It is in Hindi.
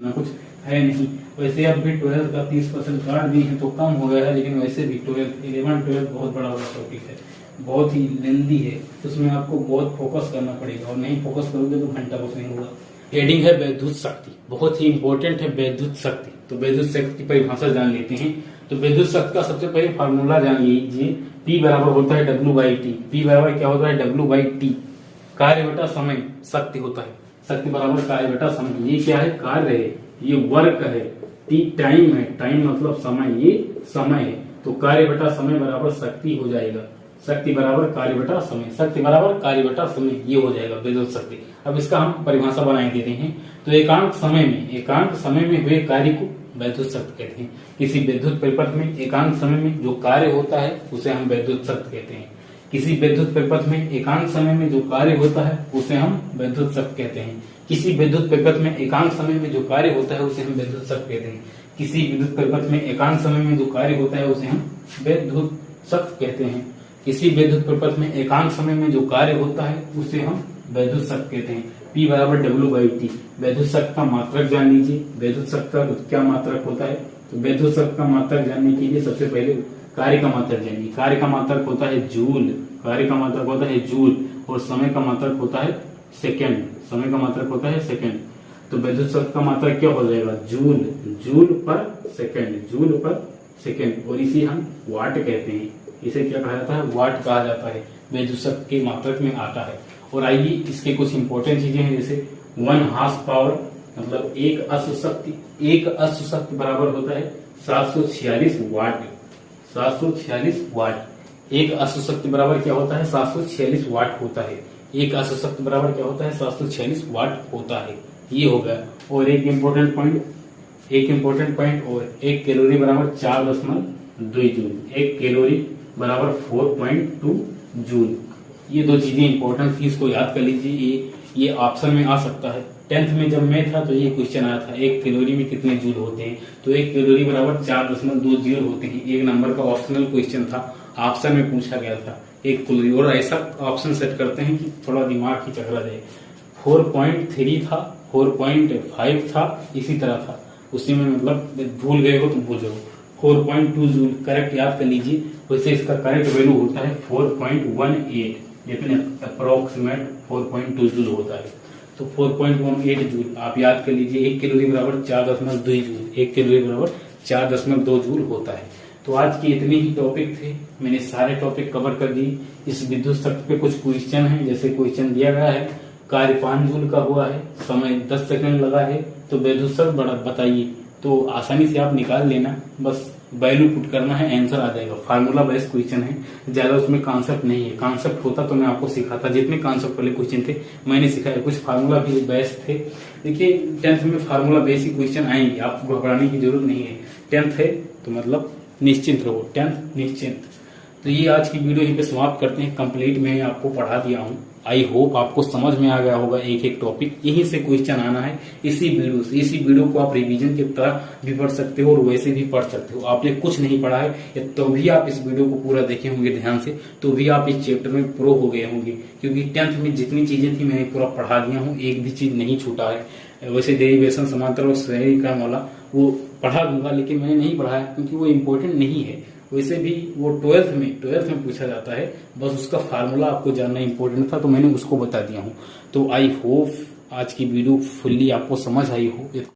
ना कुछ है नहीं। वैसे अब भी 12th का 30% काट दिए हैं तो कम हो गया है, लेकिन वैसे भी 11 12 बहुत बड़ा टॉपिक है, बहुत ही लेंदी है, तो उसमें आपको बहुत फोकस करना पड़ेगा, और नहीं फोकस करोगे तो घंटा कुछ नहीं होगा। हेडिंग है वैद्युत शक्ति, बहुत ही इंपॉर्टेंट है वैद्युत शक्ति। तो वैद्युत शक्ति की परिभाषा जान लेते हैं। तो वैद्युत शक्ति का सबसे पहले फार्मूला जान लीजिए। P बराबर होता है W/T। P बराबर क्या होता है? W/T। कार्य बटा समय शक्ति होता है। शक्ति बराबर कार्य बटा समय। ये क्या है? कार्य है, ये वर्क है। T टाइम है, टाइम मतलब समय, ये समय है। तो कार्य बटा समय बराबर शक्ति हो जाएगा। शक्ति बराबर कार्य बटा समय, शक्ति बराबर कार्य बटा समय, ये हो जाएगा विद्युत शक्ति। अब इसका हम परिभाषा बनाए देते हैं। तो एकांक समय में हुए कार्य को वैद्युत शक्ति कहते हैं। किसी विद्युत परिपथ में एकांक समय में जो कार्य होता है उसे हम वैद्युत शक्ति कहते हैं। किसी विद्युत परिपथ में एकांक समय में जो कार्य होता है उसे हम वैद्युत शक्ति कहते हैं। किसी विद्युत परिपथ में एकांक समय में जो कार्य होता है उसे हम वैद्युत शक्ति कहते हैं। किसी विद्युत परिपथ में एकांक समय में जो कार्य होता है उसे हम वैद्युत शक्ति कहते हैं। किसी विद्युत परिपथ में एकांक समय में जो कार्य होता है उसे हम वैद्युत शक्ति कहते हैं। P बराबर W/T। वैद्युत शक्ति का मात्रक जान लीजिए। वैद्युत शक्ति का क्या मात्रक होता है? तो वैद्युत शक्ति का मात्रक जानने के लिए सबसे पहले कार्य का मात्रक जानिए। कार्य का मात्रक होता है जूल, कार्य का मात्रक होता है जूल, और समय का मात्रक होता है सेकेंड, समय का मात्रक होता है सेकेंड। तो वैद्युत शक्ति का मात्रक क्या हो जाएगा? जूल, जूल पर सेकेंड, जूल पर सेकेंड, और इसी हम वाट कहते हैं। इसे क्या कहा जाता है? वाट कहा जाता है, वैद्युत शक्ति के मात्रक में आता है। और आइए इसके कुछ इंपॉर्टेंट चीजें हैं, जैसे 1 हार्स पावर मतलब एक अश्व शक्ति बराबर होता है 746 वाट। 746 वाट। एक अश्व शक्ति बराबर क्या होता है? 746 वाट होता है। एक अश्व शक्ति बराबर क्या होता है? 746 वाट होता है। ये हो गया। और एक इम्पोर्टेंट पॉइंट और, एक कैलोरी बराबर 4.2 जूल। एक कैलोरी बराबर 4.2 जूल। ये दो चीजें इंपॉर्टेंट थी, इसको याद कर लीजिए। ये ऑप्शन में आ सकता है। 10th में जब मैं था तो ये क्वेश्चन आया था, एक कैलोरी में कितने जूल होते हैं? तो एक कैलोरी बराबर 4.2 जूल होते हैं। एक नंबर का ऑप्शनल क्वेश्चन था, ऑप्शन में पूछा गया था एक कैलोरी। और ऐसा ऑप्शन सेट करते हैं कि थोड़ा दिमाग ही चकरा जाए। 4.3 था, 4.5 था, इसी तरह था। उसी में मतलब भूल गए हो तो भूल जाओ। 4.2 जूल करेक्ट याद कर लीजिए। वैसे इसका करेक्ट वैल्यू होता है 4.18, लेकिन अप्रोक्सीमेट 4.2 जूल होता है। तो 4.18 जूल आप याद कर लीजिए। एक कैलोरी बराबर 4.2 जूल, एक कैलोरी बराबर 4.2 जूल होता है। तो आज की इतने ही टॉपिक थे, मैंने सारे टॉपिक कवर कर दिए। इस विद्युत शक्ति पे कुछ क्वेश्चन है, जैसे क्वेश्चन दिया गया है, कार्य 5 जूल का हुआ है, समय 10 सेकंड लगा है, तो विद्युत शक्ति बड़ा बताइए। तो आसानी से आप निकाल लेना, बस वैल्यू पुट करना है, आंसर आ जाएगा। फार्मूला बेस्ड क्वेश्चन है, ज्यादा उसमें कॉन्सेप्ट नहीं है। कॉन्सेप्ट होता तो मैं आपको सिखाता, जितने कॉन्सेप्ट वाले क्वेश्चन थे मैंने सिखाया। कुछ फार्मूला भी बेस्ड थे। देखिए 10th में फार्मूला बेसिक क्वेश्चन आएंगे, आपको घबराने की जरूरत नहीं है। 10th है तो मतलब निश्चिंत रहो, 10th निश्चिंत। तो ये आज की वीडियो यहीं पे समाप्त करते हैं। कंप्लीट मैं आपको पढ़ा दिया हूँ। आई होप आपको समझ में आ गया होगा एक एक टॉपिक। यहीं से क्वेश्चन आना है इसी वीडियो से। इसी वीडियो को आप रिवीजन की तरह भी पढ़ सकते हो और वैसे भी पढ़ सकते हो। आपने कुछ नहीं पढ़ा है तो भी आप इस वीडियो को पूरा देखे होंगे ध्यान से, तो भी आप इस चैप्टर में प्रो हो गए होंगे, क्योंकि 10th में जितनी चीजें थी मैंने पूरा पढ़ा दिया हूँ, एक भी चीज नहीं छूटा है। वैसे डेरिवेशन, समांतर और श्रेणी क्रम वाला वो पढ़ा दूंगा, लेकिन मैंने नहीं पढ़ा है क्योंकि वो इम्पोर्टेंट नहीं है। वैसे भी वो 12th में पूछा जाता है, बस उसका फार्मूला आपको जानना इंपॉर्टेंट था, तो मैंने उसको बता दिया हूँ। तो आई होप आज की वीडियो फुल्ली आपको समझ आई हो।